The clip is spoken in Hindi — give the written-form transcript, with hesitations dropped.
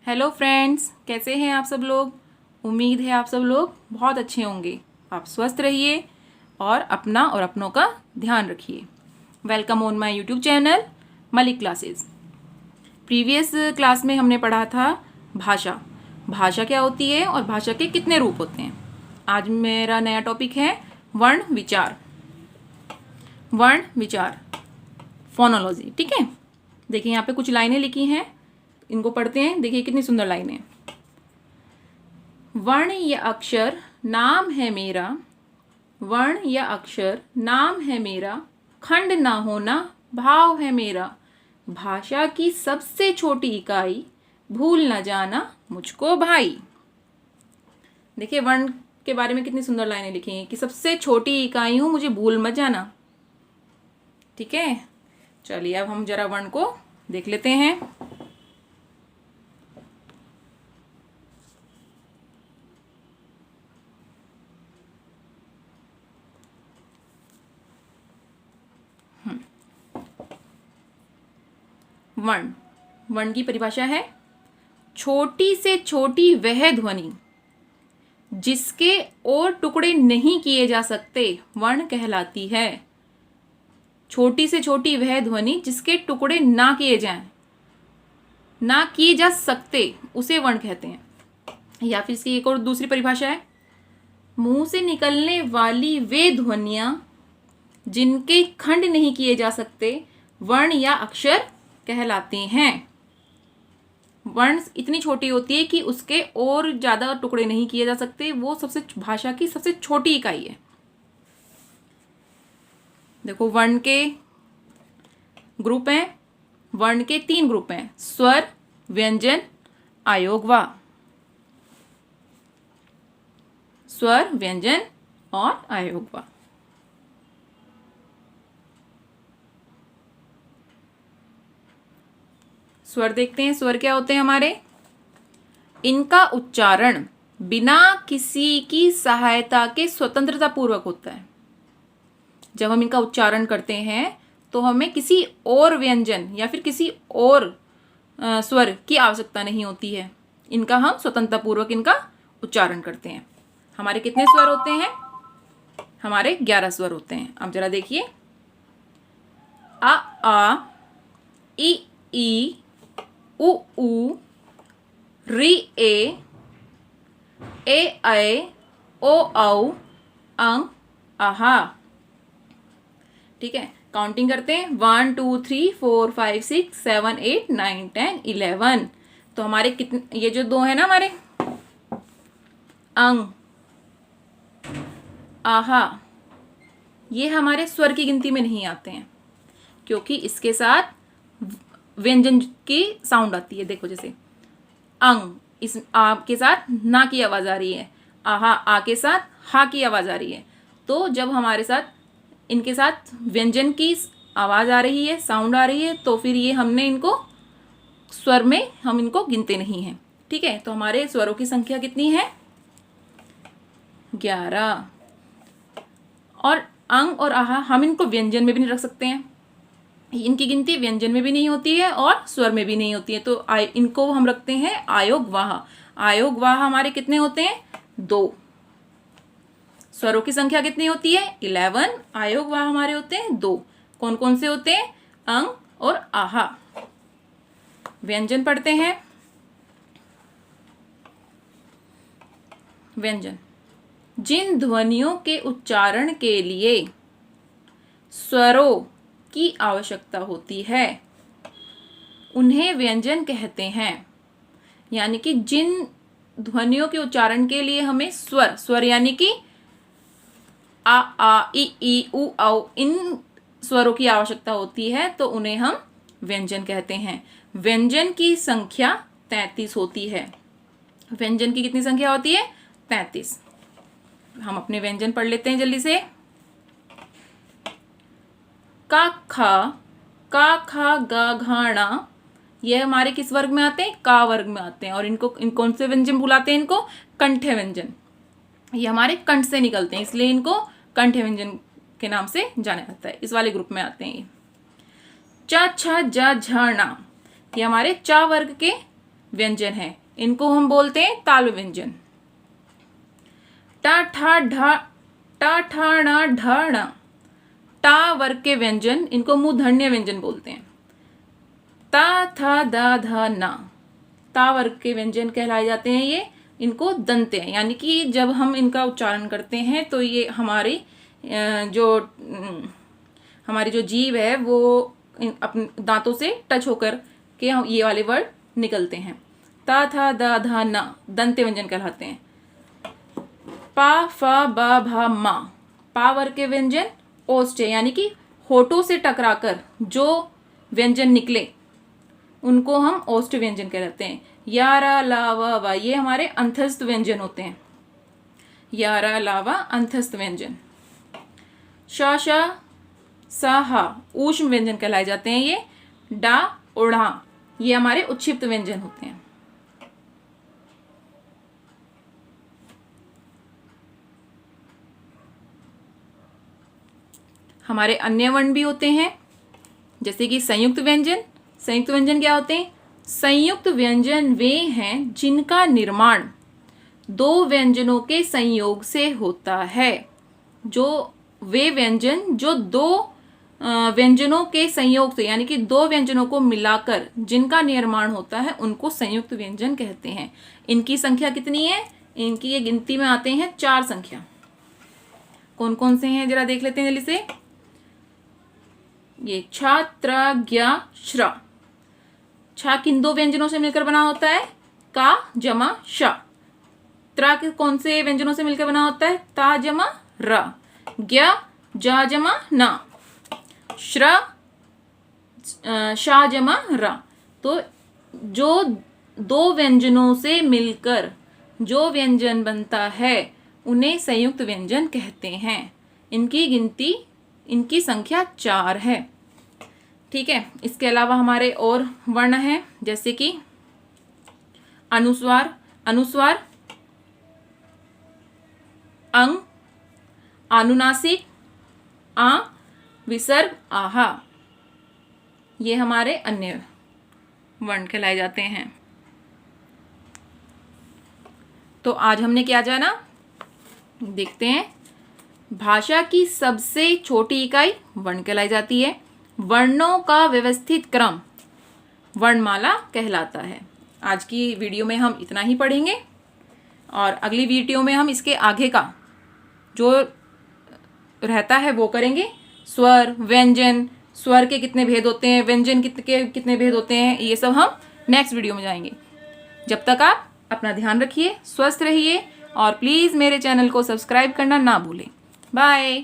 हेलो फ्रेंड्स, कैसे हैं आप सब लोग। उम्मीद है आप सब लोग बहुत अच्छे होंगे। आप स्वस्थ रहिए और अपना और अपनों का ध्यान रखिए। Welcome on my YouTube channel Malik classes. Previous class में हमने पढ़ा था भाषा। भाषा क्या होती है और भाषा के कितने रूप होते हैं। आज मेरा नया टॉपिक है वर्ण विचार। वर्ण विचार, फोनोलॉजी। ठीक है, देखिए यहाँ पे कुछ लाइनें लिखी हैं, इनको पढ़ते हैं। देखिए कितनी सुंदर लाइनें। वर्ण या अक्षर नाम है मेरा, वर्ण या अक्षर नाम है मेरा, खंड ना होना भाव है मेरा, भाषा की सबसे छोटी इकाई, भूल न जाना मुझको भाई। देखिए वर्ण के बारे में कितनी सुंदर लाइनें लिखी हैं कि सबसे छोटी इकाई हूं, मुझे भूल मत जाना। ठीक है, चलिए अब हम जरा वर्ण को देख लेते हैं। वर्ण, वर्ण की परिभाषा है छोटी से छोटी वह ध्वनि जिसके और टुकड़े नहीं किए जा सकते वर्ण कहलाती है। छोटी से छोटी वह ध्वनि जिसके टुकड़े ना किए जाएं, ना किए जा सकते, उसे वर्ण कहते हैं। या फिर इसकी एक और दूसरी परिभाषा है मुंह से निकलने वाली वे ध्वनियां जिनके खंड नहीं किए जा सकते वर्ण या अक्षर कहलाते हैं। वर्ण इतनी छोटी होती है कि उसके और ज्यादा टुकड़े नहीं किए जा सकते, वो सबसे भाषा की सबसे छोटी इकाई है। देखो वर्ण के ग्रुप हैं, वर्ण के 3 ग्रुप हैं, स्वर, व्यंजन, आयोगवा। स्वर, व्यंजन और आयोगवा। स्वर देखते हैं। स्वर क्या होते हैं हमारे, इनका उच्चारण बिना किसी की सहायता के स्वतंत्रता पूर्वक होता है। जब हम इनका उच्चारण करते हैं तो हमें किसी और व्यंजन या फिर किसी और स्वर की आवश्यकता नहीं होती है। इनका हम स्वतंत्रता पूर्वक इनका उच्चारण करते हैं। हमारे कितने स्वर होते हैं, हमारे 11 स्वर होते हैं। अब जरा देखिए, आ, ई, उ, री, ए, ओ, औ, अंग, आहा। ठीक है, काउंटिंग करते हैं। 1 2 3 4 5 6 7 8 9 10 11। तो हमारे कितने, ये जो 2 है ना हमारे अंग, आहा, ये हमारे स्वर की गिनती में नहीं आते हैं क्योंकि इसके साथ व्यंजन की साउंड आती है। देखो जैसे अंग, इस आ के साथ ना की आवाज आ रही है, आहा आ के साथ हा की आवाज आ रही है। तो जब हमारे साथ इनके साथ व्यंजन की आवाज आ रही है, साउंड आ रही है, तो फिर ये हमने इनको स्वर में हम इनको गिनते नहीं हैं। ठीक है, तो हमारे स्वरों की संख्या कितनी है, 11। और अंग और आहा हम इनको व्यंजन में भी नहीं रख सकते हैं, इनकी गिनती व्यंजन में भी नहीं होती है और स्वर में भी नहीं होती है। तो इनको हम रखते हैं आयोग वाह। आयोग वाह हमारे कितने होते हैं, 2। स्वरों की संख्या कितनी होती है, 11। आयोग वाह हमारे होते हैं 2। कौन कौन से होते हैं, अंग और आहा। व्यंजन पढ़ते हैं। व्यंजन, जिन ध्वनियों के उच्चारण के लिए स्वरों की आवश्यकता होती है उन्हें व्यंजन कहते हैं। यानी कि जिन ध्वनियों के उच्चारण के लिए हमें स्वर यानी कि आ, ई, उ, औ, इन स्वरों की आवश्यकता होती है तो उन्हें हम व्यंजन कहते हैं। व्यंजन की संख्या 33 होती है। व्यंजन की कितनी संख्या होती है, 33। हम अपने व्यंजन पढ़ लेते हैं जल्दी से। का, खा, गा, घाना, ये हमारे किस वर्ग में आते हैं, का वर्ग में आते हैं। और इनको कौन से व्यंजन बुलाते हैं, इनको कंठ्य व्यंजन। ये हमारे कंठ से निकलते हैं, इसलिए इनको कंठ्य व्यंजन के नाम से जाना जाता है। इस वाले ग्रुप में आते हैं ये। चा, छा, जा, झा, ना, ये हमारे चा वर्ग के व्यंजन है, इनको हम बोलते हैं तालव्य व्यंजन। टा ठा ढा टा ठा णा ढ ण, टा वर्ग के व्यंजन, इनको मूर्धन्य व्यंजन बोलते हैं। ता था दा धा ना, ता वर्ग के व्यंजन कहलाए जाते हैं ये, इनको दंत्य हैं, यानी कि जब हम इनका उच्चारण करते हैं तो ये हमारी जो जीभ है वो अपने दांतों से टच होकर के ये वाले वर्ड निकलते हैं। ता था दा धा ना दंत्य व्यंजन कहलाते हैं। पा फा बा भा मा, पा वर्ग के व्यंजन ओष्ठ है, यानी कि होठों से टकराकर जो व्यंजन निकले उनको हम ओष्ठ व्यंजन कहलाते हैं। यारा लावा वा, ये हमारे अंतस्थ व्यंजन होते हैं। यारा लावा अंतस्थ व्यंजन। शा शा सा हा ऊष्म व्यंजन कहलाए जाते हैं ये। डा उड़ा, ये हमारे उच्छिप्त व्यंजन होते हैं। हमारे अन्य वर्ण भी होते हैं, जैसे कि संयुक्त व्यंजन। संयुक्त व्यंजन क्या होते हैं? संयुक्त व्यंजन वे हैं जिनका निर्माण दो व्यंजनों के संयोग से होता है। जो वे व्यंजन जो दो व्यंजनों के संयोग से, यानी कि दो व्यंजनों को मिलाकर जिनका निर्माण होता है, उनको संयुक्त व्यंजन कहते हैं। इनकी संख्या कितनी है? इनकी ये गिनती में आते हैं 4 संख्या। कौन कौन से हैं जरा देख लेते हैं जल्दी से। ये छा त्र ज्ञ श्र, छा किन दो व्यंजनों से मिलकर बना होता है? का जमा श। त्रा के कौन से व्यंजनों से मिलकर बना होता है? ता जमा र। ज्ञ जा जमा ना, श्र शा जमा र। तो जो दो व्यंजनों से मिलकर जो व्यंजन बनता है उन्हें संयुक्त व्यंजन कहते हैं। इनकी गिनती, इनकी संख्या 4 है। ठीक है, इसके अलावा हमारे और वर्ण हैं, जैसे कि अनुस्वार, अनुस्वार, अंग, आनुनासिक, आ, विसर्ग, आहा, ये हमारे अन्य वर्ण कहलाए जाते हैं। तो आज हमने क्या जाना, देखते हैं। भाषा की सबसे छोटी इकाई वर्ण कहलाई जाती है। वर्णों का व्यवस्थित क्रम वर्णमाला कहलाता है। आज की वीडियो में हम इतना ही पढ़ेंगे और अगली वीडियो में हम इसके आगे का जो रहता है वो करेंगे। स्वर, व्यंजन, स्वर के कितने भेद होते हैं, व्यंजन के कितने भेद होते हैं, ये सब हम नेक्स्ट वीडियो में जाएंगे। जब तक आप अपना ध्यान रखिए, स्वस्थ रहिए और प्लीज़ मेरे चैनल को सब्सक्राइब करना ना भूलें। बाय।